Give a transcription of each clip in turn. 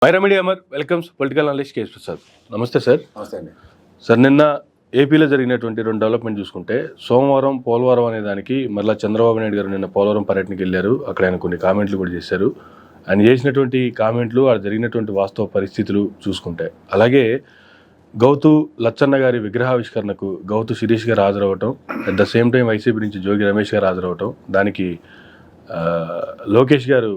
Myra media Amar welcomes political analyst KS Prasad. నమస్తే sir. నమస్తే అండి సార్, నిన్న ఏపీలో జరిగినటువంటి రెండు డెవలప్మెంట్ చూసుకుంటే సోమవారం పోలవరం అనే దానికి మళ్ళీ చంద్రబాబు నాయుడు గారు నిన్న పోలవరం పర్యటనకి వెళ్ళారు. అక్కడ ఆయన కొన్ని కామెంట్లు కూడా చేశారు. ఆయన చేసినటువంటి కామెంట్లు, అక్కడ జరిగినటువంటి వాస్తవ పరిస్థితులు చూసుకుంటే, అలాగే గౌతు లచ్చన్న గారి విగ్రహావిష్కరణకు గౌతు శిరీష్ గారు హాజరవటం, at the same time YCP నుంచి జోగి రమేష్ గారు హాజరవటం, దానికి లోకేష్ గారు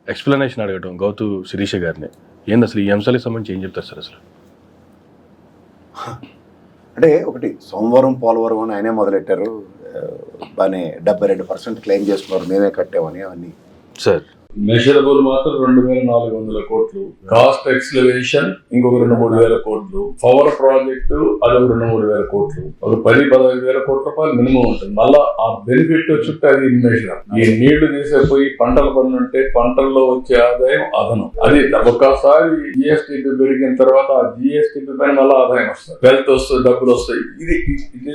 ఎక్స్ప్లెనేషన్ అడగటం గౌతు శిరీష గారిని. ఏంది అసలు ఈ అంశాలకు సంబంధించి ఏం చెప్తారు సార్? అసలు అంటే ఒకటి సోమవారం పోలవరం అని ఆయనే మొదలెట్టారు. బాగానే 72% క్లెయిమ్ చేసుకున్నారు, మేమే కట్టామని. అవన్నీ సార్ మెషరబుల్ మాత్రం 2,400 కోట్లు, కాస్ట్ ఎక్స్లవేషన్ ఇంకొక 2-3 కోట్లు, పవర్ ప్రాజెక్టు అదొక 2-3 కోట్లు, ఒక 10-15 కోట్ల రూపాయలు మినిమం ఉంటుంది. మళ్ళా ఆ బెనిఫిట్ చుట్టూ అది ఇన్వెషన్. ఈ నీళ్లు తీసేపోయి పంటలు పన్నుంటే పంటల్లో వచ్చే ఆదాయం అదనం. అది ఒక్కసారి జిఎస్టిపి పెరిగిన తర్వాత ఆ జిఎస్టిపి పైన మళ్ళీ ఆదాయం వస్తుంది, వెల్త్ వస్తుంది, డబ్బులు వస్తాయి.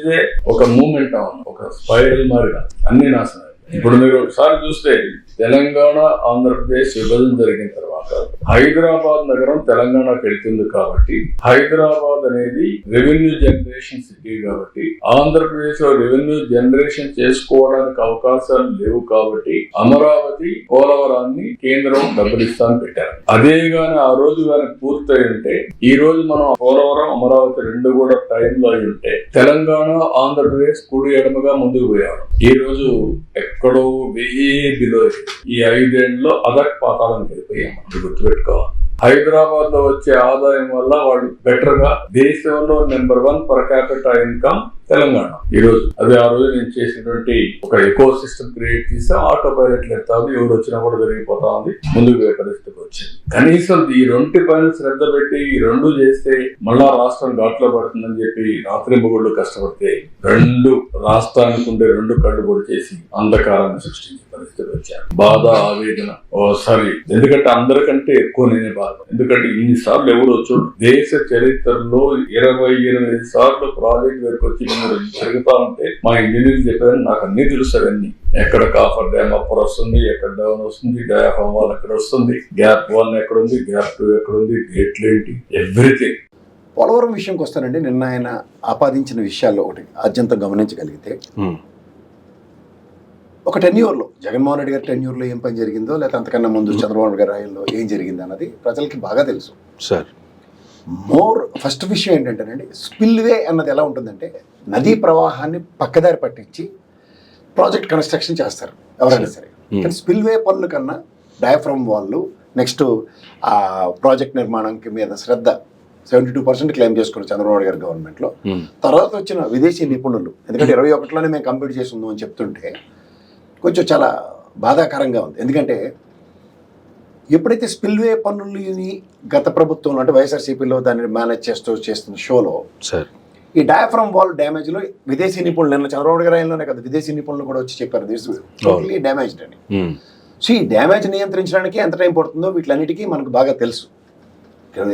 ఇదే ఒక మూమెంట్, ఒక స్పైరల్ మారిగా అన్ని నాశనం. ఇప్పుడు మీరు ఒకసారి చూస్తే తెలంగాణ ఆంధ్రప్రదేశ్ విభజన జరిగిన తర్వాత హైదరాబాద్ నగరం తెలంగాణకు వెళ్తుంది కాబట్టి హైదరాబాద్ అనేది రెవెన్యూ జనరేషన్ సిటీ కాబట్టి ఆంధ్రప్రదేశ్ లో రెవెన్యూ జనరేషన్ చేసుకోవడానికి అవకాశాలు లేవు కాబట్టి అమరావతి పోలవరాన్ని కేంద్రం డబ్బులు ఇస్తాను పెట్టారు. అదే గాని ఆ రోజు గాని పూర్తయి ఉంటే ఈ రోజు మనం పోలవరం అమరావతి రెండు కూడా టైంలో అయి ఉంటే తెలంగాణ ఆంధ్రప్రదేశ్ కుడి ఎడమగా ముందుకు పోయారు. ఈ రోజు ఎక్కడో బిలో ఈ 5 ఏళ్లలో అదర్ పాతాళం వెళ్ళిపోయాం. గుర్తుపెట్టుకోవాలి. హైదరాబాద్ లో వచ్చే ఆదాయం వల్ల వాళ్ళు బెటర్ గా దేశంలో number 1 per capital income Telangana ఈ రోజు. అదే ఆ రోజు నేను చేసినటువంటి ఒక ఎకో సిస్టమ్ క్రియేట్ చేసి ఆటో పైలట్ ఎత్తాము, ఎవరు వచ్చినా కూడా జరిగిపోతా ఉంది, ముందుకు పోయే పరిస్థితికి వచ్చింది. కనీసం ఈ 2 పైన శ్రద్ధ పెట్టి ఈ 2 చేస్తే మళ్ళా రాష్ట్రం ఘాట్లో పడుతుందని చెప్పి రాత్రింబగుళ్ళు కష్టపడితే 2 రాష్ట్రానికి ఉండే 2 కళ్ళు పొడి చేసి అంధకారాన్ని సృష్టించే పరిస్థితి వచ్చారు. బాధ, ఆవేదన సారీ, ఎందుకంటే అందరికంటే ఎక్కువ నేనే బాధ. ఎందుకంటే ఇన్నిసార్లు ఎవరు వచ్చి దేశ చరిత్రలో 28 సార్లు ప్రాజెక్ట్ వరకు వచ్చి జరుగుతా ఉంటే మా ఇంజనీర్లు చెప్పేదని నాకు అన్ని తెలుసు. అవన్నీ ఎక్కడ కాఫర్ డ్యామ్ అప్పర్ వస్తుంది, ఎక్కడ డౌన్ వస్తుంది, డయాఫ్రమ్ వాల్ ఎక్కడ వస్తుంది, గ్యాప్ 1 ఎక్కడ ఉంది, గ్యాప్ 2 ఎక్కడ ఉంది, గేట్లు ఏంటి, ఎవ్రీథింగ్. పోలవరం విషయంకి వస్తానండి. నిన్న ఆయన ఆపాదించిన విషయాల్లో ఒకటి అత్యంత గమనించగలిగితే, ఒక టెన్యూర్లో జగన్మోహన్ రెడ్డి గారి టెన్యూర్లో ఏం పని జరిగిందో, లేకపోతే అంతకన్నా ముందు చంద్రబాబు గారి రాయల్లో ఏం జరిగింది అన్నది ప్రజలకి బాగా తెలుసు సార్. ఫస్ట్ విషయం ఏంటంటేనండి, స్పిల్వే అన్నది ఎలా ఉంటుందంటే నదీ ప్రవాహాన్ని పక్కదారి పట్టించి ప్రాజెక్ట్ కన్స్ట్రక్షన్ చేస్తారు ఎవరైనా సరే. కానీ స్పిల్వే పనుల కన్నా డయాఫ్రమ్ వాళ్ళు నెక్స్ట్ ఆ ప్రాజెక్ట్ నిర్మాణానికి మీద శ్రద్ధ 72% క్లెయిమ్ చేసుకున్నారు చంద్రబాబు గారి గవర్నమెంట్లో. తర్వాత వచ్చిన విదేశీ నిపుణులు, ఎందుకంటే 21లోనే మేము కంప్లీట్ చేసి ఉందాం అని చెప్తుంటే కొంచెం చాలా బాధాకరంగా ఉంది. ఎందుకంటే ఎప్పుడైతే స్పిల్వే పన్నులని గత ప్రభుత్వంలో అంటే వైఎస్ఆర్సీపీలో దాన్ని మేనేజ్ చేస్తున్న షోలో ఈ డయాఫ్రమ్ వాల్ డ్యామేజ్లో విదేశీ నిపుణులు, నిన్న చంద్రబాబు గారి ఆయనలోనే కదా విదేశీ నిపుణులు కూడా వచ్చి చెప్పారు దిస్ టోటల్లీ డ్యామేజ్డ్ అని. సో ఈ డ్యామేజ్ నియంత్రించడానికి ఎంత టైం పడుతుందో వీటిలన్నిటికీ మనకు బాగా తెలుసు.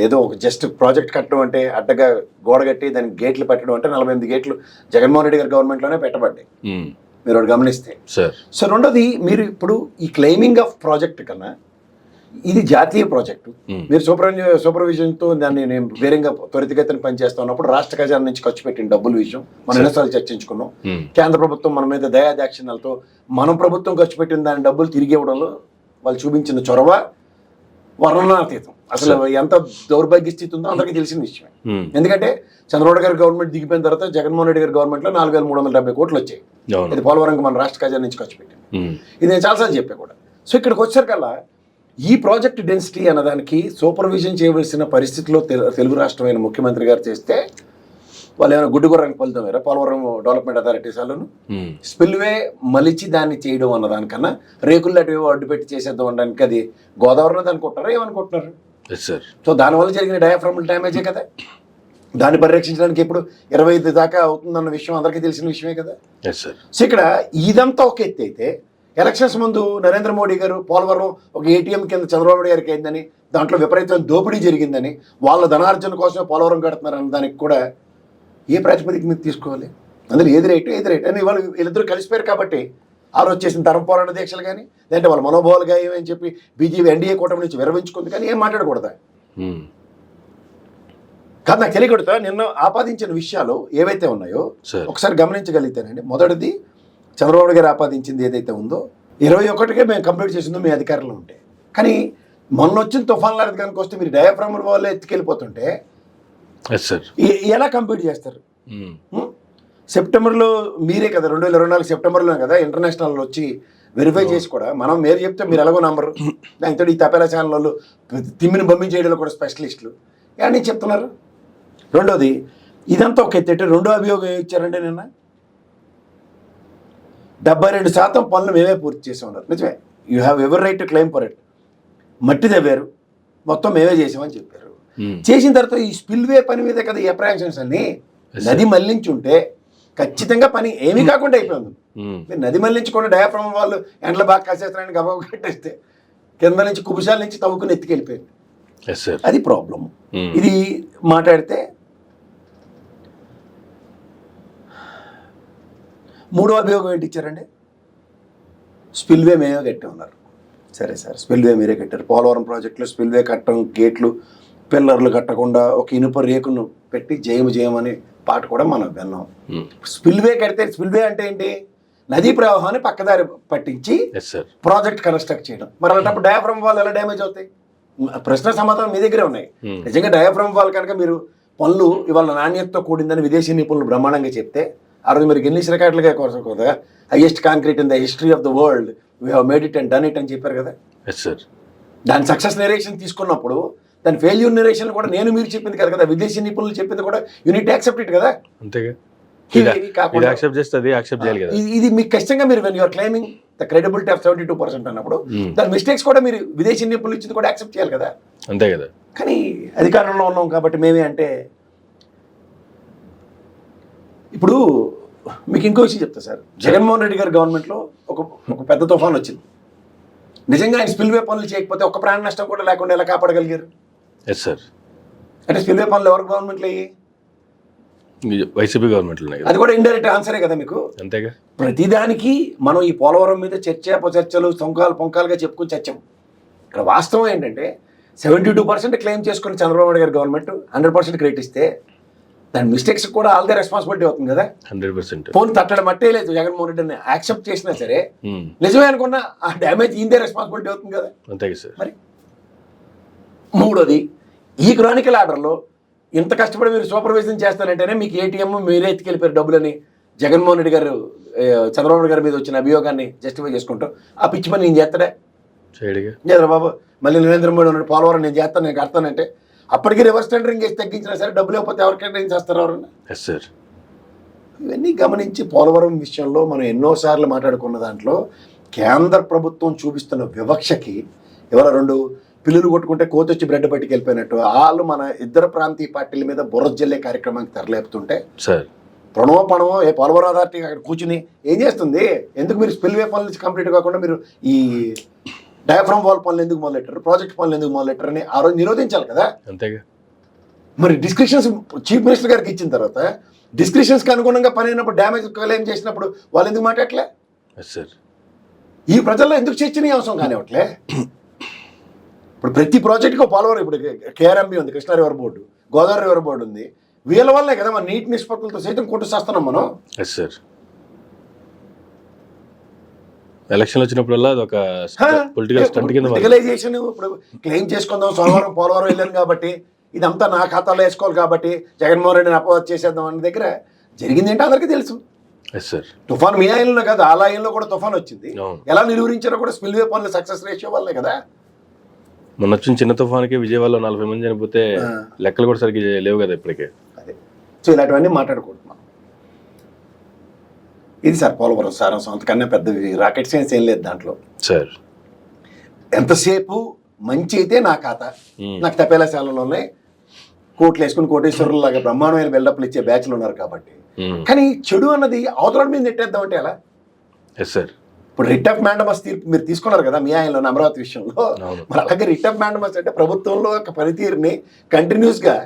ఏదో ఒక జస్ట్ ప్రాజెక్ట్ కట్టడం అంటే అడ్డగా గోడ కట్టి దానికి గేట్లు పెట్టడం అంటే 48 గేట్లు జగన్మోహన్ రెడ్డి గారి గవర్నమెంట్లోనే పెట్టబడ్డాయి, మీరు ఒకటి గమనిస్తే. సో రెండోది, మీరు ఇప్పుడు ఈ క్లెయిమింగ్ ఆఫ్ ప్రాజెక్ట్ కన్నా ఇది జాతీయ ప్రాజెక్టు. మీరు సూపర్విజన్తో దాన్ని నేను వేరేగా త్వరితగతిని పనిచేస్తా ఉన్నప్పుడు రాష్ట్ర ఖజానా నుంచి ఖర్చు పెట్టిన డబ్బుల విషయం మనం ఎన్నోసార్లు చర్చించుకున్నాం. కేంద్ర ప్రభుత్వం మన మీద దయాదాక్షిణ్యాలతో మనం ప్రభుత్వం ఖర్చు పెట్టిన దాని డబ్బులు తిరిగి ఇవ్వడంలో వాళ్ళు చూపించిన చొరవ వర్ణనాతీతం. అసలు ఎంత దౌర్భాగ్య స్థితి ఉందో అందరికీ తెలిసిన విషయమే. ఎందుకంటే చంద్రబాబు గారి గవర్నమెంట్ దిగిపోయిన తర్వాత జగన్మోహన్ రెడ్డి గారి గవర్నమెంట్లో 4,370 కోట్లు వచ్చాయి. ఇది పోలవరంకి మన రాష్ట్ర ఖజానా నుంచి ఖర్చు పెట్టింది. ఇది నేను చాలాసార్లు చెప్పా కూడా. సో ఇక్కడికి వచ్చేసరికల్లా ఈ ప్రాజెక్ట్ డెన్సిటీ అన్నదానికి సూపర్విజన్ చేయవలసిన పరిస్థితిలో తెలుగు రాష్ట్రమైన ముఖ్యమంత్రి గారు చేస్తే వాళ్ళు ఏమైనా గుడ్డుగుర్రానికి ఫలితమేరా పోలవరం డెవలప్మెంట్ అథారిటీస్ వాళ్ళను స్పిల్వే మలిచి దాన్ని చేయడం అన్నదానికన్నా రేకులు అటు అడ్డుపెట్టి చేసేద్దాం అనడానికి అది గోదావరిని అనుకుంటున్నారా ఏమనుకుంటున్నారు? సో దానివల్ల జరిగిన డయాఫ్రమ్ డ్యామేజే కదా. దాన్ని పరిరక్షించడానికి ఇప్పుడు 25 దాకా అవుతుందన్న విషయం అందరికీ తెలిసిన విషయమే కదా. సో ఇక్కడ ఇదంతా ఒక ఎత్తి అయితే ఎలక్షన్స్ ముందు నరేంద్ర మోడీ గారు పోలవరం ఒక ఏటీఎం కింద చంద్రబాబు గారికి అయిందని, దాంట్లో విపరీతమైన దోపిడీ జరిగిందని, వాళ్ళ ధనార్జన కోసమే పోలవరం కడుతున్నారన్న దానికి కూడా ఏ ప్రాతిపదిక మీద తీసుకోవాలి? అందులో ఏది రైట్ అని వాళ్ళు వీళ్ళిద్దరూ కలిసిపోయారు కాబట్టి ఆ రోజు చేసిన ధర్మ పోరాట దీక్షలు కానీ లేదంటే వాళ్ళ మనోభావాలుగా ఏమని చెప్పి బీజేపీ ఎన్డీఏ కూటమి నుంచి విరమించుకుంది కానీ ఏం మాట్లాడకూడదా? కాదు, నాకు తెలియకూడదు. నిన్న ఆపాదించిన విషయాలు ఏవైతే ఉన్నాయో సార్ ఒకసారి గమనించగలిగితేనండి. మొదటిది చంద్రబాబు గారు ఆపాదించింది ఏదైతే ఉందో 21కే మేము కంప్లీట్ చేసిందో మీ అధికారంలో ఉంటే, కానీ మొన్న వచ్చిన తుఫాన్ లాంటి కనుక వస్తే మీరు డయాఫ్రామ్ వల్ల ఎత్తుకెళ్ళిపోతుంటే ఎస్ సార్ ఎలా కంప్లీట్ చేస్తారు? సెప్టెంబర్లో మీరే కదా 2024 సెప్టెంబర్లో కదా ఇంటర్నేషనల్ వచ్చి వెరిఫై చేసి కూడా మీరు చెప్తే మీరు ఎలాగో నంబరు, దాంతో ఈ తపేలా ఛానల్ వాళ్ళు తిమ్మిని పంపించేయడంలో కూడా స్పెషలిస్టులు అని చెప్తున్నారు. రెండోది ఇదంతా ఒక ఎత్తేటే రెండో అభియోగం ఇచ్చారంటే నిన్న 72% పనులు మేమే పూర్తి చేసి ఉన్నారు. నిజమే, you have ever right to claim for it. మట్టి తవ్వారు, మొత్తం మేమే చేసామని చెప్పారు. చేసిన తర్వాత ఈ స్పిల్వే పని మీద కదా ఈ అప్రహెన్షన్స్ అన్ని. నది మళ్లించి ఉంటే ఖచ్చితంగా పని ఏమీ కాకుండా అయిపోయింది. మీరు నది మళ్లించకుండా డయాఫ్రామ్ వాళ్ళు ఎండలు బాగా కాసేస్తారని గబగబా కట్టేస్తే కింద నుంచి కుబుసాల నుంచి తవ్వుకుని ఎత్తుకెళ్ళిపోయింది. అది ప్రాబ్లం. ఇది మాట్లాడితే మూడో అభియోగం ఏంటి ఇచ్చారండి? స్పిల్వే మేమే కట్టి ఉన్నారు. సరే సార్, స్పిల్వే మీరే కట్టారు. పోలవరం ప్రాజెక్టులో స్పిల్వే కట్టడం, గేట్లు పిల్లర్లు కట్టకుండా ఒక ఇనుప రేకును పెట్టి జయము అనే పాట కూడా మనం విన్నాం. స్పిల్వే కడితే స్పిల్వే అంటే ఏంటి? నదీ ప్రవాహాన్ని పక్కదారి పట్టించి ప్రాజెక్ట్ కన్స్ట్రక్ట్ చేయడం. మరి అలాంటప్పుడు డయాఫ్రామ్ వాల్ ఎలా డ్యామేజ్ అవుతాయి? ప్రశ్న సమాధానం మీ దగ్గరే ఉన్నాయి. నిజంగా డయాఫ్రామ్ వాల్ కనుక మీరు పనులు ఇవాళ నాణ్యతతో కూడిందని విదేశీ నిపుణులు బ్రహ్మాండంగా చెప్తే ఆ రోజు మీరు గిన్నీస్ రికార్డులుగా కదా highest concrete in the history of the world we have made it and done it అని చెప్పారు కదా. దాని సక్సెస్ నెరేషన్ తీసుకున్నప్పుడు దాని ఫెయిల్యూర్ నెరేషన్ కూడా నేను మీరు చెప్పింది కదా, విదేశీ నిపుణులు చెప్పింది కూడా యూనిట్ యాక్సెప్ట్ ఇట్ కదా. అంతేగా, ఇది మీకు ఖచ్చితంగా మీరు when you're claiming the credibility of 72% అన్నప్పుడు దాని మిస్టేక్స్ కూడా మీరు విదేశీ నిపుణులు ఇచ్చింది కూడా యాక్సెప్ట్ చేయాలి కదా. అంతే కదా. కానీ అధికారంలో ఉన్నాం కాబట్టి మేమే అంటే ఇప్పుడు మీకు ఇంకో విషయం చెప్తా సార్. జగన్మోహన్ రెడ్డి గారి గవర్నమెంట్లో ఒక పెద్ద తుఫాన్ వచ్చింది. నిజంగా ఆయన స్పిల్వే పనులు చేయకపోతే ఒక ప్రాణ నష్టం కూడా లేకుండా ఎలా కాపాడగలిగారు? Yes sir. అంటే స్పిల్వే పనులు ఎవరి గవర్నమెంట్లో అయ్యి? వైసీపీ గవర్నమెంట్లో. అది కూడా ఇండైరెక్ట్ ఆన్సరే కదా మీకు. అంతేగా. ప్రతిదానికి మనం ఈ పోలవరం మీద చర్చలు పొంకాలుగా చెప్పుకుని చచ్చాం. ఇక్కడ వాస్తవం ఏంటంటే 72% క్లెయిమ్ చేసుకుని చంద్రబాబు నాయుడు గారి గవర్నమెంట్ 100% క్రెడిట్ ఇస్తే దాని మిస్టేక్స్ కూడా ఆల్దే రెస్పాన్సిబిలిటీ అవుతుంది కదా. 100%. ఫోన్ తట్టడం మట్టే లేదు జగన్మోహన్ రెడ్డిని యాక్సెప్ట్ చేసినా సరే నిజమే అనుకున్నా ఆ డ్యామేజ్ ఈందే రెస్పాన్సిబిలిటీ అవుతుంది కదా. అంతే సార్. మరి మూడోది ఈ క్రానికల్ ఆర్డర్లో ఇంత కష్టపడి మీరు సూపర్వైజన్ చేస్తానంటేనే మీకు ఏటీఎం మీరే ఎత్తుకెళ్ళిపోయారు డబ్బులని జగన్మోహన్ రెడ్డి గారు చంద్రబాబు నాయుడు గారి మీద వచ్చిన అభియోగాన్ని జస్టిఫై చేసుకుంటూ ఆ పిచ్చి పని నేను చేస్తాడే చంద్రబాబు మళ్ళీ నరేంద్ర మోడీ ఉన్నాడు పోలవరం నేను చేస్తాను నేను కడతానంటే అప్పటికి రివర్స్ టెండరింగ్ చేసి తగ్గించినా సరే డబ్బులు లేకపోతే ఎవరికైనా ఏం చేస్తారు ఎవరన్నా? ఇవన్నీ గమనించి పోలవరం విషయంలో మనం ఎన్నోసార్లు మాట్లాడుకున్న దాంట్లో కేంద్ర ప్రభుత్వం చూపిస్తున్న వివక్షకి ఇవాళ 2 పిల్లులు కొట్టుకుంటే కోతొచ్చి బ్రెడ్ పట్టుకు వెళ్ళిపోయినట్టు వాళ్ళు మన ఇద్దరు ప్రాంతీయ పార్టీల మీద బుర్ర జల్లే కార్యక్రమానికి తెరలేపుతుంటే ప్రణవో ఏ పోలవరం అథారిటీ అక్కడ కూర్చుని ఏం చేస్తుంది? ఎందుకు మీరు స్పిల్వే పనుల నుంచి కంప్లీట్ కాకుండా మీరు ఈ డయాఫ్రామ్ వాల్ పనులు ఎందుకు మొదలెట్టారు, ప్రాజెక్ట్ పనులు ఎందుకు మొదలెట్టారు అని ఆ రోజు నిరోధించాలి కదా. అంతేగా. మరి డిస్క్రిప్షన్స్ చీఫ్ మినిస్టర్ గారికి ఇచ్చిన తర్వాత డిస్క్రిప్షన్స్కి అనుగుణంగా పని అయినప్పుడు డ్యామేజ్ క్లెయిమ్ చేసినప్పుడు వాళ్ళు ఎందుకు మాట్లాడలే? ఈ ప్రజల్లో ఎందుకు చర్చనీయాంశం కానివ్వట్లే? ఇప్పుడు ప్రతి ప్రాజెక్టుకి పోలవరం ఇప్పుడు కేఆర్ఎంబి ఉంది, Krishna river board, Godavari river board ఉంది. వీళ్ళ వల్లే కదా మన నీటి నిష్పత్తులతో సైతం కొట్టుసేస్తున్నాం మనం. ఎలక్షన్ వచ్చినప్పుడల్లా అది ఒక పొలిటికల్ స్టంట్ కింద పొలిటికలైజేషన్. ఇప్పుడు క్లెయిమ్ చేసుకుందాం సోమవారం పోలవరం వెళ్ళాను కాబట్టి ఇదంతా నా ఖాతాలో వేసుకోవాలి కాబట్టి జగన్మోహన్ రెడ్డిని అపవాదం చేసేద్దాం అన్న దగ్గర జరిగింది ఏంటో అందరికీ తెలుసు. తుఫాన్ మీ ఆయనలో కాదు ఆ లైన్లో కూడా తుఫాన్ వచ్చింది. ఎలా నిలువరించారో కూడా స్పిల్వే పనుల సక్సెస్ రేషియో వల్లే కదా. మొన్న వచ్చిన చిన్న తుఫాన్కి విజయవాడలో 40 మంది చనిపోతే లెక్కలు కూడా సరిగ్గా లేవు కదా ఇప్పటికే. అదే సో ఇలాంటివన్నీ మాట్లాడుకుంటున్నాం. ఇది సార్ పోలవరం సారాంశం. అంతకన్నా పెద్ద రాకెట్ సైన్స్ ఏం లేదు దాంట్లో సార్. ఎంతసేపు మంచి అయితే నా ఖాతా, నాకు తపేలా శాలలో ఉన్నాయి, కోట్లు వేసుకుని కోటేశ్వరులాగా బ్రహ్మాండమైన బిల్డప్లు ఇచ్చే బ్యాచ్లు ఉన్నారు కాబట్టి. కానీ చెడు అన్నది అవతల మీద నెట్టేద్దామంటే ఎలా? ఇప్పుడు రిట్ ఆఫ్ మ్యాండమస్ తీర్పు మీరు తీసుకున్నారు కదా మీ ఆయనలో అమరావతి విషయంలో. మరి అలాగే రిట్ ఆఫ్ మ్యాండమస్ అంటే ప్రభుత్వంలో ఒక పనితీరుని కంటిన్యూస్గా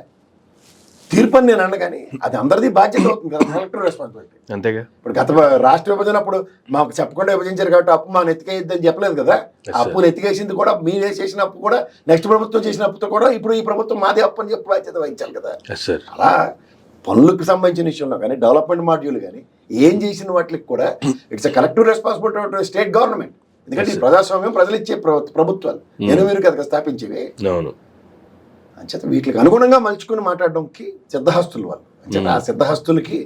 తీర్పు అని నేను అన్న కానీ అది అందరిది బాధ్యత అవుతుంది కదా, కలెక్టర్ రెస్పాన్సిబిలిటీ. అంతేగా. ఇప్పుడు గత రాష్ట్ర విభజన అప్పుడు మాకు చెప్పకుండా విభజించారు కాబట్టి అప్పు మా నెత్తికేయద్దని చెప్పలేదు కదా. Yes, ఆ అప్పు నెత్తికేసింది కూడా మీరే చేసిన అప్పు కూడా నెక్స్ట్ ప్రభుత్వం చేసిన అప్పుతో కూడా ఇప్పుడు ఈ ప్రభుత్వం మాదే అప్పు అని చెప్పి బాధ్యత వహించాలి కదా. Yes sir. అలా పనులకు సంబంధించిన విషయంలో కానీ డెవలప్మెంట్ మాడ్యూల్ కానీ ఏం చేసిన వాటికి కూడా it's a collective responsibility of state government. ఎందుకంటే ఈ ప్రజాస్వామ్యం ప్రజలు ఇచ్చే ప్రభుత్వాలు నేను మీరు కదా స్థాపించేవి. అవును. అంచేత వీటికి అనుగుణంగా మలుచుకుని మాట్లాడడంకి సిద్ధహస్తులు వాళ్ళు. అంచేత ఆ సిద్ధహస్తులకి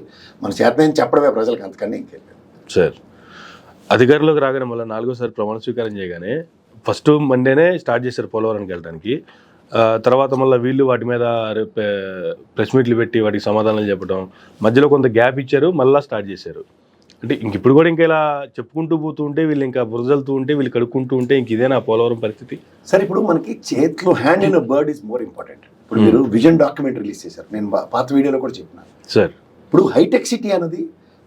మన చేతనే చెప్పడమే ప్రజలకు, అంతకన్నా ఇంకేం లేదు. సార్, అధికారంలోకి రాగానే మళ్ళీ 4వ ప్రమాణ స్వీకారం చేయగానే ఫస్ట్ మండేనే స్టార్ట్ చేశారు పోలవరానికి వెళ్ళడానికి. తర్వాత మళ్ళీ వీళ్ళు వాటి మీద ప్రెస్ మీట్లు పెట్టి వాటికి సమాధానాలు చెప్పడం, మధ్యలో కొంత గ్యాప్ ఇచ్చారు, మళ్ళీ స్టార్ట్ చేశారు. అంటే ఇంక ఇప్పుడు కూడా ఇంకా ఇలా చెప్పుకుంటూ పోతూ ఉంటే వీళ్ళు ఇంకా బురదలుతూ ఉంటే వీళ్ళు కడుక్కుంటూ ఉంటే ఇంక ఇదేనా పోలవరం పరిస్థితి? సరే, ఇప్పుడు మనకి చేతిలో hand in bird is more important. ఇప్పుడు మీరు విజన్ డాక్యుమెంట్ రిలీజ్ చేశారు, నేను పాత వీడియోలో కూడా చెప్పినాను సార్. ఇప్పుడు హైటెక్ సిటీ అనేది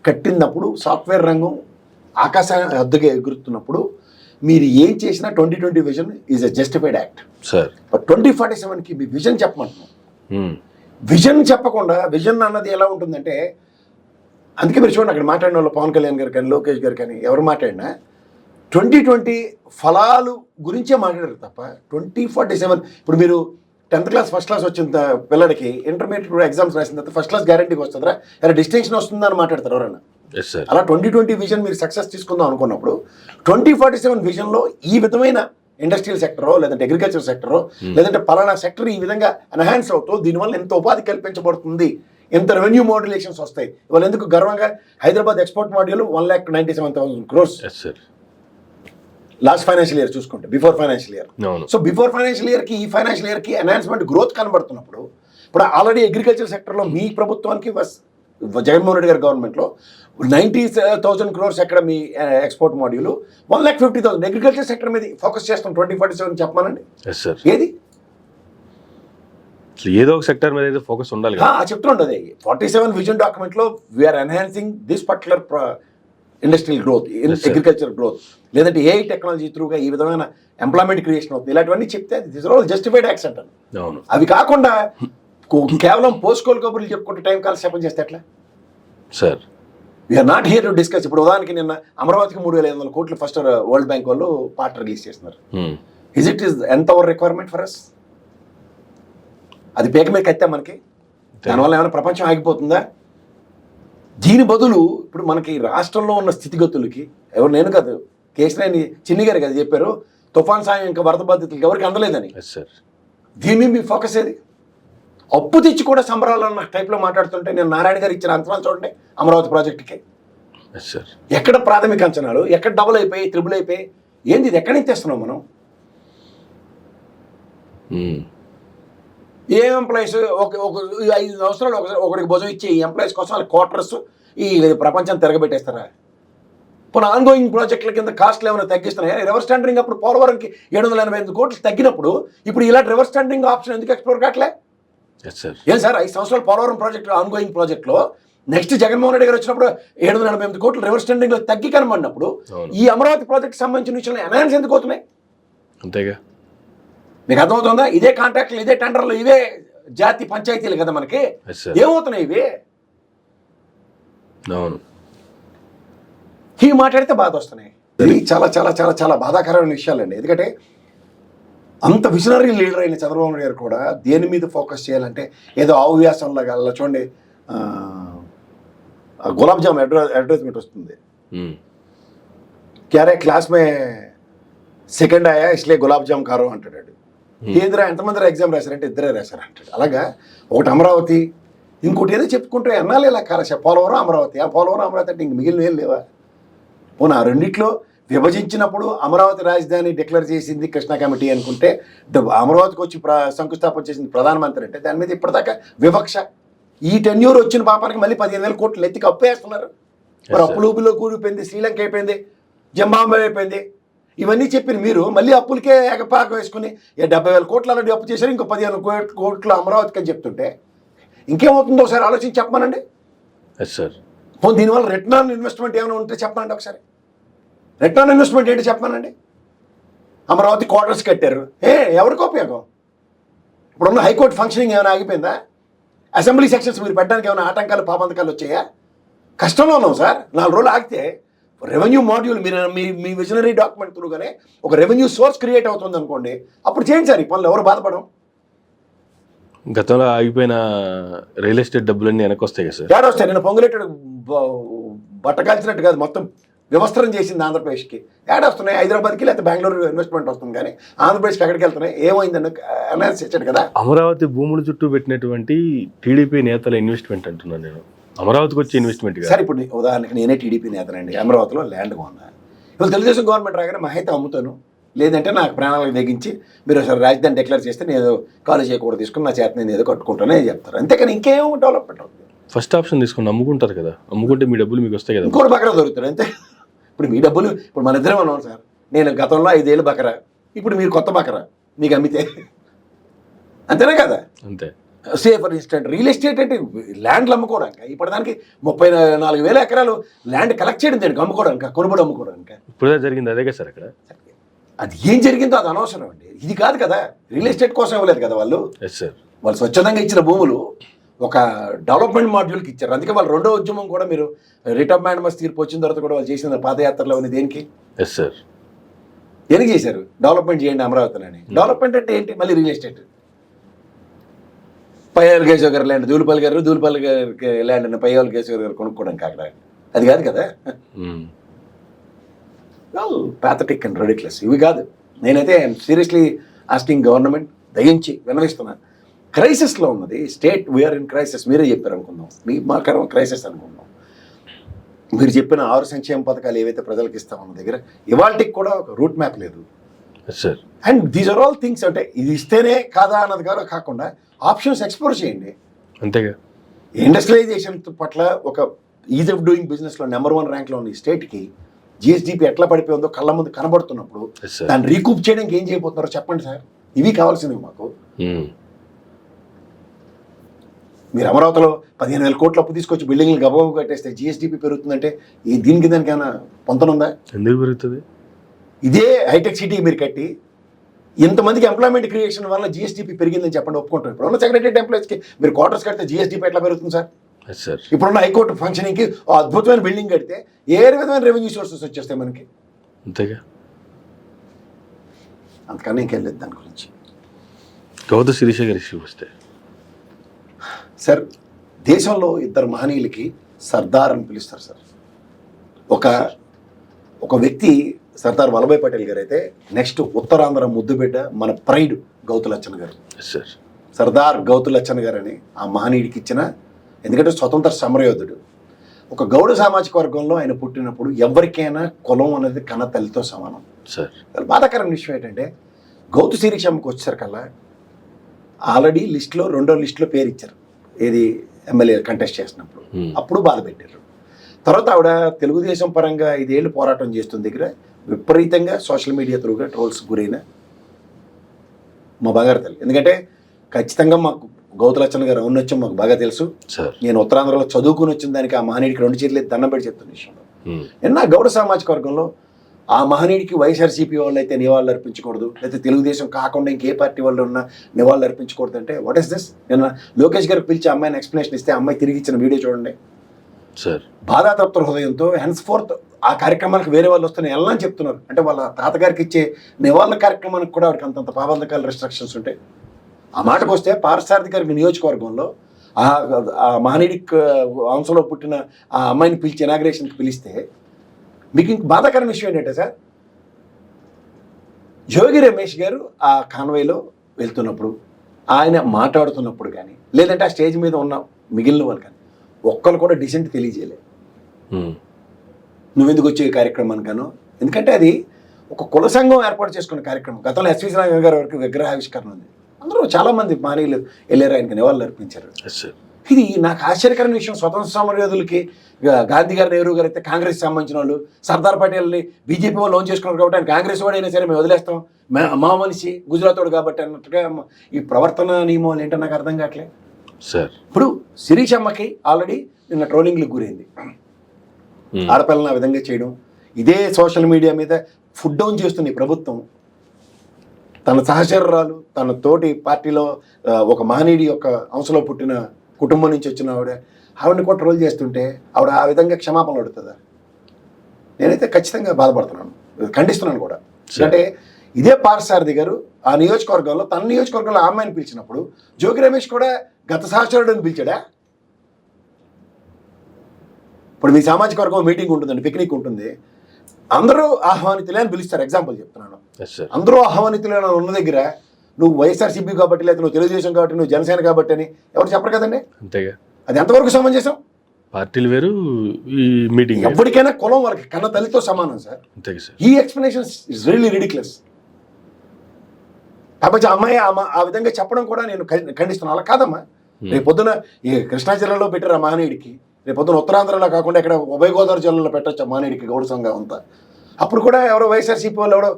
కట్టినప్పుడు సాఫ్ట్వేర్ రంగం ఆకాశాన్ని అద్దుగా ఎగురుతున్నప్పుడు మీరు ఏం చేసినా 2020 vision is a justified act sir. But 2047కి మీ విజన్ చెప్పమంటున్నాం. విజన్ చెప్పకుండా, విజన్ అన్నది ఎలా ఉంటుందంటే, అందుకే మీరు చూడండి అక్కడ మాట్లాడిన వాళ్ళు పవన్ కళ్యాణ్ గారు కానీ లోకేష్ గారు కానీ ఎవరు మాట్లాడినా 2020 ఫలాలు గురించే మాట్లాడారు తప్ప 2047 ఇప్పుడు మీరు 10th క్లాస్ ఫస్ట్ క్లాస్ వచ్చిన పిల్లడికి ఇంటర్మీడియట్ ఎగ్జామ్స్ రాసిన తర్వాత ఫస్ట్ క్లాస్ గ్యారంటీకి వస్తుందా, ఎలా డిస్టింక్షన్ వస్తుందా అని మాట్లాడతారు ఎవరైనా. అలా 2020 విజన్ మీరు సక్సెస్ తీసుకుందాం అనుకున్నప్పుడు 2047 విజన్లో ఈ విధమైన ఇండస్ట్రియల్ సెక్టరో లేదంటే అగ్రికల్చర్ సెక్టరో లేదంటే పలానా సెక్టర్ ఈ విధంగా ఎన్హాన్స్ అవుతూ దీనివల్ల ఎంత ఉపాధి కల్పించబడుతుంది, ఎంత రెవెన్యూ మోడ్యులేషన్స్ వస్తాయి. ఇవాళ ఎందుకు గర్వంగా Hyderabad export module 1,97,000 crores last financial year చూసుకుంటే, before financial year. So before financial ఇయర్కి ఈ ఫైనాన్షియల్ ఇయర్కి ఎన్హాన్స్మెంట్ గ్రోత్ కనబడుతున్నప్పుడు, ఇప్పుడు ఆల్రెడీ అగ్రికల్చర్ సెక్టర్లో మీ ప్రభుత్వానికి జగన్మోహన్ రెడ్డి గారి గవర్నమెంట్లో 90,000 crores ఎక్కడ మీ ఎక్స్పోర్ట్ మాడ్యూల్, 1,50,000 అగ్రికల్చర్ సెక్టర్ మీద ఫోకస్ చేస్తాం 2047 చెప్పమానండి. ఏది ఏదో ఒక సెక్టర్ మీద అయితే ఫోకస్ ఉండాలి. చెప్తుండదు 47 విజన్ డాక్యుమెంట్లో we're enhancing this particular industrial growth, agriculture growth, లేదంటే ఏఐ టెక్నాలజీ త్రూగా ఈ విధమైన ఎంప్లాయ్మెంట్ క్రియేషన్ అవుతుంది. ఇలాంటివన్నీ చెప్తే this are all justified acts అంటారు. అవి కాకుండా కేవలం పోస్కోల్ కబుర్లు చెప్పుకుంటే టైం కాలక్షేపం చేస్తే ఎట్లా sir? We're not here to discuss. ఇప్పుడు ఉదాహరణకి నిన్న అమరావతికి 3,500 కోట్లు ఫస్ట్ వరల్డ్ బ్యాంక్ వాళ్ళు పార్ట్ రిలీజ్ చేస్తున్నారు. ఇస్ ఎంత అవర్ రిక్వైర్మెంట్ ఫర్ అస్? అది పేక మీద కత్తే మనకి, దానివల్ల ఏమైనా ప్రపంచం ఆగిపోతుందా? దీని బదులు ఇప్పుడు మనకి రాష్ట్రంలో ఉన్న స్థితిగతులకి ఎవరు, నేను కాదు కేశినేని చిన్ని గారు కదా చెప్పారు, తుఫాన్ సాయం ఇంకా వరద బాధితులకి ఎవరికి అందలేదని. దీని మీ ఫోకస్ ఏది? అప్పు తెచ్చి కూడా సంబరాలు అన్న టైప్లో మాట్లాడుతుంటే నేను నారాయణ గారు ఇచ్చిన అంచనాలు చూడండి అమరావతి ప్రాజెక్టుకి. ఎక్కడ ప్రాథమిక అంచనాలు, ఎక్కడ డబుల్ అయిపోయి త్రిబుల్ అయిపోయి, ఏంది ఇది? ఎక్కడి నుంచి తెస్తున్నాం మనం? ఏ ఎంప్లాయీస్ ఒక 5 సంవత్సరాలు ఒకరికి భుజం ఇచ్చి ఈ ఎంప్లాయీస్ కోసం వాళ్ళ క్వార్టర్స్ ఈ ప్రపంచాన్ని తిరగబెట్టేస్తారా? ఇప్పుడు ఆన్గోయింగ్ ప్రాజెక్టుల కింద కాస్ట్లు ఏమైనా తగ్గిస్తున్నాయా? రివర్స్ టెండరింగ్ అప్పుడు పోలవరంకి 785 కోట్లు తగ్గినప్పుడు ఇప్పుడు ఇలాంటి రివర్స్ టెండరింగ్ ఆప్షన్ ఎందుకు ఎక్స్ప్లోర్ కావట్లే? ఏం సార్ 5 సంవత్సరాలు పోలవరం ప్రాజెక్టు ఆన్గోయింగ్ ప్రాజెక్టులో నెక్స్ట్ జగన్మోహన్ రెడ్డి గారు వచ్చినప్పుడు 785 కోట్లు రివర్స్ టెండరింగ్లో తగ్గి కనబడినప్పుడు ఈ అమరావతి ప్రాజెక్ట్ సంబంధించిన విషయంలో ఎన్హాన్స్ ఎందుకు అవుతున్నాయి? అంతేగా. మీకు అర్థమవుతుందా? ఇదే కాంట్రాక్ట్లు, ఇదే టెండర్లు, ఇవే జాతి పంచాయతీలు కదా మనకి. ఏమవుతున్నాయి ఇవి? ఇవి మాట్లాడితే బాధ వస్తున్నాయి. ఇది చాలా చాలా చాలా చాలా బాధాకరమైన విషయాలండి. ఎందుకంటే అంత విజనరీ లీడర్ అయిన చంద్రబాబు నాయుడు గారు కూడా దేని మీద ఫోకస్ చేయాలంటే ఏదో ఆవ్యాసంలాగా అలా చూడండి, గులాబ్ జామ్ అడ్వర్టైజ్మెంట్ వస్తుంది, క్యారే క్లాస్ మే సెకండ్ ఆయా ఇస్లే గులాబ్ జామ్ కారో అంటాడు. ఏందిరా ఎంతమంది ఎగ్జామ్ రాశారంటే 2 రాశారు అంటాడు. అలాగా ఒకటి అమరావతి, ఇంకోటి ఏదో చెప్పుకుంటే ఎన్నాళ్ళు ఇలా కారసా పోలవరం అమరావతి, ఆ పోలవరం అమరావతి అంటే ఇంక మిగిలిన ఏం లేవా? పోనీ ఆ రెండిట్లో విభజించినప్పుడు అమరావతి రాజధాని డిక్లేర్ చేసింది కృష్ణా కమిటీ అనుకుంటే, అమరావతికి వచ్చి శంకుస్థాపన చేసింది ప్రధానమంత్రి అంటే దాని మీద ఇప్పటిదాకా వివక్ష. ఈ టెన్యూర్ వచ్చిన పాపానికి మళ్ళీ 15,000 కోట్లు ఎత్తికి అప్పేస్తున్నారు. మరి అప్పులూపులో కూడిపోయింది, శ్రీలంక అయిపోయింది, జింబాబ్వే అయిపోయింది. ఇవన్నీ చెప్పిన మీరు మళ్ళీ అప్పులకే ఏకపాక వేసుకుని 70,000 కోట్లు అలాంటి అప్పు చేశారు, ఇంకో 15,000 కోట్లు అమరావతికి అని చెప్తుంటే ఇంకేమవుతుందో ఒకసారి ఆలోచించి చెప్పమనండి. దీనివల్ల రిటర్న్ ఆన్ ఇన్వెస్ట్మెంట్ ఏమైనా ఉంటే చెప్పనండి ఒకసారి. రిటర్న్ ఆన్ ఇన్వెస్ట్మెంట్ ఏంటి చెప్పమనండి. అమరావతి క్వార్టర్స్ కట్టారు, ఎవరికి ఉపయోగం? ఇప్పుడున్న హైకోర్టు ఫంక్షనింగ్ ఏమైనా ఆగిపోయిందా? అసెంబ్లీ సెక్షన్స్ మీరు పెట్టడానికి ఏమైనా ఆటంకాలు పాపంతకాలు వచ్చాయా? కష్టంలో ఉన్నాం సార్. 4 రోజులు ఆగితే రెవెన్యూ మాడ్యూల్ మీరు మీ విజనరీ డాక్యుమెంట్ త్రూగానే ఒక రెవెన్యూ సోర్స్ క్రియేట్ అవుతుంది అనుకోండి, అప్పుడు చేయండి సార్. ఈ పనులు ఎవరు బాధపడం? గతంలో ఆగిపోయిన రియల్ ఎస్టేట్ డబ్బులన్నీ వెనక్కి వస్తాయి కదా సార్? ఏడొస్తాయి. నేను పొంగులేటడు బట్ట కాల్చినట్టు కాదు, మొత్తం వ్యవస్థరం చేసింది ఆంధ్రప్రదేశ్కి. ఏడొస్తున్నాయి? హైదరాబాద్కి లేకపోతే బెంగళూరు ఇన్వెస్ట్మెంట్ వస్తుంది, కానీ ఆంధ్రప్రదేశ్కి ఎక్కడికి వెళ్తున్నాయి? ఏమైందని అనాలిసిస్ ఇచ్చాడు కదా. అమరావతి భూముల చుట్టూ పెట్టినటువంటి టీడీపీ నేతల ఇన్వెస్ట్మెంట్ అంటున్నాను నేను. అమరావతికి వచ్చే ఇన్వెస్ట్మెంట్ సార్ ఇప్పుడు ఉదాహరణకి నేనే టీడీపీ నేతనండి, అమరావతిలో ల్యాండ్ కొన్నా. ఇప్పుడు తెలుగుదేశం గవర్నమెంట్ రాగానే మా అయితే అమ్ముతాను, లేదంటే నాకు ప్రాణాలకు తెగించి మీరు ఒకసారి రాజధాని డిక్లేర్ చేస్తే నేను ఏదో కాలేజ్ చేయకూడదు తీసుకుని నా చేత నేను ఏదో కట్టుకుంటానే చెప్తారు. అంతేకాని ఇంకేం డెవలప్మెంట్ అవుతుంది? ఫస్ట్ ఆప్షన్ తీసుకుని అమ్ముకుంటారు కదా, అమ్ముకుంటే మీ డబ్బులు మీకు వస్తాయి కదా. ఇంకోటి బకరా దొరుకుతాడు అంతే. ఇప్పుడు మీ డబ్బులు ఇప్పుడు మన ఇద్దరం ఉన్నాం సార్. నేను గతంలో 5 ఏళ్ళు బకరా, ఇప్పుడు మీరు కొత్త బకరా మీకు అమ్మితే అంతేనే కదా. అంతే. Say for instant real estate అంటే ల్యాండ్లు అమ్ముకోవడానికి ఇప్పటిదానికి 34,000 ఎకరాలు ల్యాండ్ కలెక్ట్ చేయడం దానికి అమ్ముకోవడానికి, కొనుగోలు అమ్ముకోవడానికి. ఇప్పుడే జరిగింది అదే కదా సార్ అక్కడ. అది ఏం జరిగిందో అది అనవసరం అండి. ఇది కాదు కదా, రియల్ ఎస్టేట్ కోసం ఇవ్వలేదు కదా వాళ్ళు. Yes sir. వాళ్ళు స్వచ్ఛందంగా ఇచ్చిన భూములు ఒక డెవలప్మెంట్ మాడ్యూల్కి ఇచ్చారు. అందుకే వాళ్ళు రెండో ఉద్యమం కూడా మీరు రిట్ ఆఫ్ మ్యాండమస్ తీర్పు వచ్చిన తర్వాత కూడా వాళ్ళు చేసిన పాదయాత్రలో ఉంది దేనికి? Yes sir. దేనికి చేశారు? డెవలప్మెంట్ చేయండి అమరావతిని. డెవలప్మెంట్ అంటే ఏంటి? మళ్ళీ రియల్ ఎస్టేట్. పయ్యాల కేశవ్ గారి ల్యాండ్ దూలిపల్లి గారి ల్యాండ్ పయ్యాల కేశవ్ గారు కొనుక్కోవడానికి అక్కడ అది కాదు కదా. ప్యాథటిక్ అండ్ రెడిక్యులస్ ఇవి కాదు. నేనైతే సీరియస్లీ ఆస్కింగ్ గవర్నమెంట్, దయించి విన్నవిస్తున్నాను. క్రైసిస్లో ఉన్నది స్టేట్, వీఆర్ ఇన్ క్రైసిస్. మీరే చెప్పారు అనుకుందాం, మీ మాకరం క్రైసిస్ అనుకుందాం. మీరు చెప్పిన 6 సంక్షేమ పథకాలు ఏవైతే ప్రజలకు ఇస్తామన్న దగ్గర ఇవాళకి కూడా ఒక రూట్ మ్యాప్ లేదు. And these are all things. అంటే ఇది ఇస్తేనే కాదా అన్నది కూడా కాకుండా ఆప్షన్స్ ఎక్స్ప్లోర్ చేయండి. అంతేగా. ఇండస్ట్రియలైజేషన్ పట్ల ఒక ఈజ్ ఆఫ్ డూయింగ్ బిజినెస్లో నెంబర్ 1 ర్యాంక్లో ఉన్న ఈ స్టేట్కి జిఎస్డిపి ఎట్లా పడిపోయిందో కళ్ళ ముందు కనబడుతున్నప్పుడు దాన్ని రీకూప్ చేయడానికి ఏం చేయబోతున్నారో చెప్పండి సార్. ఇవి కావాల్సింది మాకు. మీరు అమరావతిలో 15,000 కోట్ల అప్పు తీసుకొచ్చి బిల్డింగ్లు గబగబు కట్టేస్తే జిఎస్డిపి పెరుగుతుందంటే దీనికి దానికి ఏమైనా పొంతనుందా? ఎందుకు పెరుగుతుంది? ఇదే హైటెక్ సిటీ మీరు కట్టి ఇంతమందికి ఎంప్లాయ్మెంట్ క్రియేషన్ వల్ల జిఎస్డిపి పెరిగిందని చెప్పండి, ఒప్పుకుంటారు. ఇప్పుడు ఉన్న సెక్రటరీ ఎంప్లాయీస్కి మీరు క్వార్టర్స్ కడితే జిఎస్డిపి ఎట్లా పెరుగుతుంది సార్? ఇప్పుడున్న హైకోర్టు ఫంక్షనింగ్కి అద్భుతమైన బిల్డింగ్ కడితే ఏ విధమైన రెవెన్యూ సోర్సెస్ వచ్చేస్తాయి మనకి? అంతేగా. అంతకన్నా ఇంకెళ్ళలేదు దాని గురించి. గౌతమ్ శిరీష గారి ఇష్యూ వస్తే సార్, దేశంలో 2 మహనీయులకి సర్దార్ అని పిలుస్తారు సార్. ఒక వ్యక్తి సర్దార్ వల్లభాయ్ పటేల్ గారు అయితే, నెక్స్ట్ ఉత్తరాంధ్ర ముద్దుబిడ్డ మన ప్రైడ్ గౌతులచ్చన్ గారు. సర్దార్ గౌతులచ్చన్ గారు అని ఆ మహనీయుడికి ఇచ్చిన, ఎందుకంటే స్వతంత్ర సమరయోధుడు. ఒక గౌడ సామాజిక వర్గంలో ఆయన పుట్టినప్పుడు ఎవరికైనా కులం అనేది కన్న తల్లితో సమానం సార్. బాధాకరమైన విషయం ఏంటంటే గౌతు శిరీషమ్మకి వచ్చేసరికల్లా ఆల్రెడీ లిస్టులో 2వ లిస్టులో పేరు ఇచ్చారు. ఏది ఎమ్మెల్యే కంటెస్ట్ చేసినప్పుడు అప్పుడు బాధ పెట్టారు. తర్వాత ఆవిడ తెలుగుదేశం పరంగా 5 ఏళ్ళు పోరాటం చేస్తున్న దగ్గర విపరీతంగా సోషల్ మీడియా త్రూగా ట్రోల్స్ గురైన మా బంగారు తల్లి. ఎందుకంటే ఖచ్చితంగా మాకు గౌతులచ్చన్ గారు ఔన్నత్యం మాకు బాగా తెలుసు. నేను ఉత్తరాంధ్రలో చదువుకుని వచ్చిన దానికి ఆ మహనీయుడికి 2 చేతులు దండం పెట్టి చెప్తున్న విషయంలో నిన్న గౌడ సామాజిక వర్గంలో ఆ మహనీయుడికి వైఎస్ఆర్సీపీ వాళ్ళు అయితే నివాళులు అర్పించకూడదు, లేకపోతే తెలుగుదేశం కాకుండా ఇంకే పార్టీ వాళ్ళు ఉన్న నివాళులు అర్పించకూడదు అంటే వాట్ ఇస్ దిస్? నిన్న లోకేష్ గారికి పిలిచి అమ్మాయిని ఎక్స్ప్లెనేషన్ ఇస్తే అమ్మాయి తిరిగి ఇచ్చిన వీడియో చూడండి సార్. బాధాతప్త హృదయంతో హెన్స్ ఫోర్త్ ఆ కార్యక్రమానికి వేరే వాళ్ళు వస్తే వెళ్ళని చెప్తున్నారు. అంటే వాళ్ళ తాతగారికి ఇచ్చే నివాళుల కార్యక్రమానికి కూడా వాడికి అంతంత పాబంధకాల రిస్ట్రిక్షన్స్ ఉంటాయి. ఆ మాటకు వస్తే పార్థసారథి గారి నియోజకవర్గంలో ఆ మహనీయుడి అంశంలో పుట్టిన ఆ అమ్మాయిని పిలిచి ఇనాగ్రేషన్కి పిలిస్తే మీకు ఇంక బాధాకరమైన విషయం ఏంటంటే సార్, జోగి రమేష్ గారు ఆ కాన్వాయ్లో వెళ్తున్నప్పుడు ఆయన మాట్లాడుతున్నప్పుడు కానీ, లేదంటే ఆ స్టేజ్ మీద ఉన్న మిగిలిన వాళ్ళు కానీ ఒక్కరు కూడా డిసెంట్ తెలియజేయలేదు. నువ్వెందుకు వచ్చే కార్యక్రమానికనో, ఎందుకంటే అది ఒక కుల సంఘం ఏర్పాటు చేసుకున్న కార్యక్రమం. గతంలో ఎస్వి రంగ గారి వరకు విగ్రహావిష్కరణ ఉంది. అందరూ చాలామంది మహనీయులు వెళ్ళారు, ఆయనకి నివాళులు అర్పించారు. ఇది నాకు ఆశ్చర్యకరమైన విషయం. స్వతంత్ర సమరయోధులకి గాంధీ గారు, నెహ్రూ గారు అయితే కాంగ్రెస్ సంబంధించిన వాళ్ళు, సర్దార్ పటేల్ని బీజేపీ వాళ్ళు లోన్ చేసుకున్నారు కాబట్టి ఆయన కాంగ్రెస్ వాడైనా సరే మేము వదిలేస్తాం, మా మనిషి గుజరాత్ వాడు కాబట్టి అన్నట్టుగా ఈ ప్రవర్తన నియమాలు ఏంటో నాకు అర్థం కావట్లేదు సార్. ఇప్పుడు శిరీషమ్మకి ఆల్రెడీ నిన్న ట్రోలింగ్లకు గురైంది. ఆడపిల్లని ఆ విధంగా చేయడం, ఇదే సోషల్ మీడియా మీద ఫుడ్ డౌన్ చేస్తుంది ప్రభుత్వం. తన సహచరురాలు, తన తోటి పార్టీలో ఒక మహనీయుడి యొక్క అంశంలో పుట్టిన కుటుంబం నుంచి వచ్చిన ఆవిడని కూడా ట్రోల్ చేస్తుంటే ఆవిడ ఆ విధంగా క్షమాపణలు అడుగుతుందా? నేనైతే ఖచ్చితంగా బాధపడుతున్నాను, ఖండిస్తున్నాను కూడా. అంటే ఇదే పార్థసారథి గారు ఆ నియోజకవర్గంలో, తన నియోజకవర్గంలో ఆ అమ్మాయిని పిలిచినప్పుడు జోగి రమేష్ కూడా గత సహచరుడు అని పిలిచాడా? ఇప్పుడు మీ సామాజిక వర్గం మీటింగ్ ఉంటుందండి, పిక్నిక్ ఉంటుంది, అందరూ ఆహ్వానితులే అని పిలుస్తారు. ఎగ్జాంపుల్ చెప్తున్నాను. అందరూ ఆహ్వానితులే అని ఉన్న దగ్గర నువ్వు వైఎస్ఆర్సీపీ కాబట్టి, లేదా నువ్వు తెలుగుదేశం కాబట్టి, నువ్వు జనసేన కాబట్టి అని ఎవరు చెప్పరు కదండి. అంతేగా, అది ఎంతవరకు సమంజసం? పార్టీలు వేరు, ఈ మీటింగ్ ఎప్పటికైనా కులం వాళ్ళకి కన్న తల్లితో సమానం సార్. అంతేగా సార్. ఈ ఎక్స్ప్లెనేషన్ ఇస్ రియల్లీ రిడిక్యులస్. కాబట్టి ఆ అమ్మాయి ఆ విధంగా చెప్పడం కూడా నేను ఖండిస్తున్నాను. అలా కాదమ్మా. రేపు పొద్దున ఈ కృష్ణా జిల్లాలో పెట్టారు ఆ మహనీయుడికి, రేపు పొద్దున ఉత్తరాంధ్రలో కాకుండా ఇక్కడ ఉభయ గోదావరి జిల్లాలో పెట్టచ్చు ఆ మహనీయుడికి గౌడ సంఘం అంతా. అప్పుడు కూడా ఎవరో వైఎస్ఆర్సీపీ వాళ్ళు ఎవడో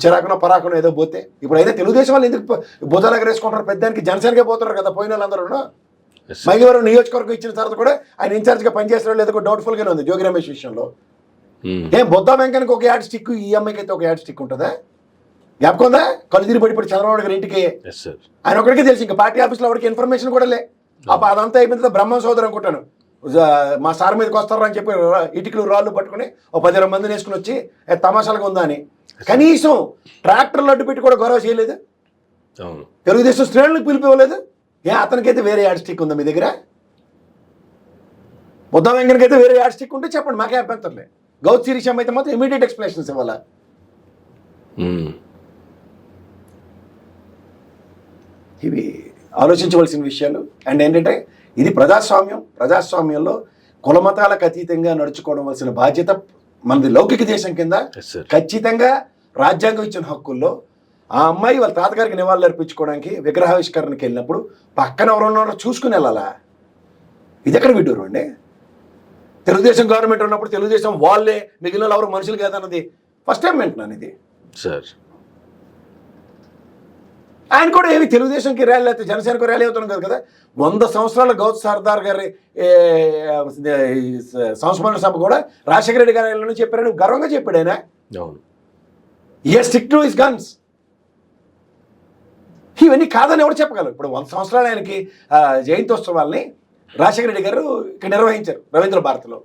చిరాకునో పరాకునో ఏదో పోతే, ఇప్పుడు అయితే తెలుగుదేశం వాళ్ళు ఎందుకు బుధాలు ఎగరేసుకుంటారు? పెద్దానికి జనసేనకే పోతున్నారు కదా పోయిన వాళ్ళందరూ. మైలవరం నియోజకవర్గం ఇచ్చిన తర్వాత కూడా ఆయన ఇన్ఛార్జ్గా పనిచేసిన లేదో డౌట్ఫుల్గానే ఉంది జోగి రమేష్ విషయంలో. ఏం బొద్దా వెంకన్నకి ఒక యాడ్ స్టిక్, ఈ అమ్మాయికి అయితే ఒక యాడ్ స్టిక్ ఉంటుందా? జ్ఞాపకం ఉందా? కళ్ళు తిరిగి పడిపోయి చంద్రబాబు గారి ఇంటికి ఆయన ఒకరికి తెలిసి, ఇంకా పార్టీ ఆఫీస్లో ఎవరికి ఇన్ఫర్మేషన్ కూడా లే. అదంతా అయిపోయిన తర్వాత బ్రహ్మ సోదరు అనుకుంటాను, మా సార్ మీదకి వస్తారు అని చెప్పి ఇటుకలు రాళ్ళు పట్టుకుని ఓ 10 మందిని వేసుకుని వచ్చి తమాషాలుగా ఉందా అని కనీసం ట్రాక్టర్లు అడ్డు పెట్టి కూడా గౌరవ చేయలేదు. తెలుగుదేశం శ్రేణులకు పిలిపివ్వలేదు. అతనికైతే వేరే యాడ్ స్టిక్ ఉందా మీ దగ్గర? బుద్ధా వెంకన్నకి అయితే వేరే యాడ్ స్టిక్ ఉంటే చెప్పండి, మాకే అభ్యంతరలే. గౌత్ శిరీషం అయితే మాత్రం ఇమీడియట్ ఎక్స్ప్లెనేషన్స్ ఇవ్వాలా? ఇవి ఆలోచించవలసిన విషయాలు. అండ్ ఏంటంటే ఇది ప్రజాస్వామ్యంలో కులమతాలకు అతీతంగా నడుచుకోవడం బాధ్యత మనది. లౌకిక దేశం కింద ఖచ్చితంగా రాజ్యాంగం ఇచ్చిన హక్కుల్లో ఆ అమ్మాయి వాళ్ళ తాతగారికి నివాళులు అర్పించుకోవడానికి విగ్రహావిష్కరణకి వెళ్ళినప్పుడు పక్కన ఎవరున్నారో చూసుకుని వెళ్ళాలా? ఇది ఎక్కడ విడ్డూరు అండి? తెలుగుదేశం గవర్నమెంట్ ఉన్నప్పుడు తెలుగుదేశం వాళ్ళే, మిగిలిన ఎవరు మనుషులు కాదన్నది ఫస్ట్ టైం వింటున్నాను ఇది సార్. ఆయన కూడా ఏమి తెలుగుదేశంకి ర్యాలీ అయితే జనసేనకు ర్యాలీ అవుతున్నాం కదా. 100 సంవత్సరాల గౌత్ సర్దార్ గారి సంస్మరణ సభ కూడా రాజశేఖర రెడ్డి గారి చెప్పారని గర్వంగా చెప్పాడు ఆయన. Stick to his guns. ఇవన్నీ కాదని ఎవరు చెప్పగలరు? ఇప్పుడు 100 సంవత్సరాలు ఆయనకి జయంతోత్సవాల్ని రాజశేఖర రెడ్డి గారు ఇక్కడ నిర్వహించారు రవీంద్ర భారతిలో.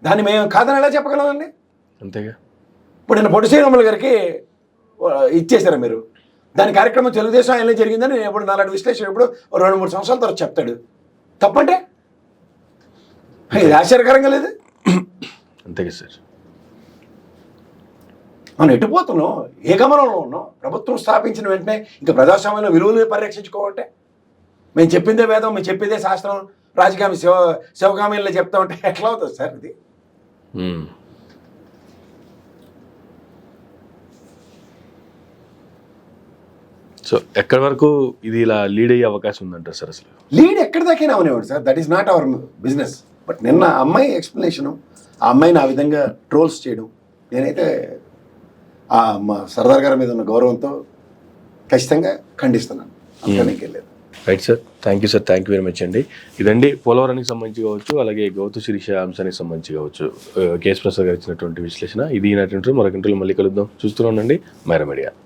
దాన్ని మేము కాదని ఎలా చెప్పగలమండి? అంతేగా. ఇప్పుడు నేను పొట్టి శ్రీరాములు గారికి ఇచ్చేసారా మీరు? దాని కార్యక్రమం తెలుగుదేశం ఆయనలో జరిగిందని నేను ఎప్పుడు నాలుగు విశ్లేషణ ఎప్పుడు 2-3 సంవత్సరాల తర్వాత చెప్తాడు. తప్పంటే ఇది ఆశ్చర్యకరంగా లేదు? అంతేగా సార్. మనం ఎటుపోతున్నాం? ఏ గమనంలో ఉన్నాం? ప్రభుత్వం స్థాపించిన వెంటనే ఇంకా ప్రజాస్వామ్యంలో విలువలు పరిరక్షించుకోవాలంటే మేము చెప్పిందే వేదం, మేము చెప్పిందే శాస్త్రం, రాజగామి శివగామిలో చెప్తా ఉంటే ఎట్లా అవుతుంది సార్ ఇది? సో ఎక్కడి వరకు ఇది ఇలా లీడ్ అయ్యే అవకాశం ఉందంటారు సార్? అసలు లీడ్ ఎక్కడి దాకైనా అవనివ్వండి sir, that is not our business. But నిన్న అమ్మాయి ఎక్స్ప్లెనేషను, ఆ అమ్మాయిని ఆ విధంగా ట్రోల్స్ చేయడం, నేనైతే మా సర్దార్ గారి మీద ఉన్న గౌరవంతో ఖచ్చితంగా ఖండిస్తున్నాను. అంతేం లేదు. Right sir, thank you sir, thank you very much అండి. ఇదండి పోలవరానికి సంబంధించి కావచ్చు, అలాగే గౌతు శిరీష అంశానికి సంబంధించి కావచ్చు కేఎస్ ప్రసాద్ గారు ఇచ్చినటువంటి విశ్లేషణ. ఇది ఈనాటి మరొక ఇంటర్వ్యూలో మళ్ళీ కలుద్దాం. చూస్తూనే ఉండండి మైరా మీడియా.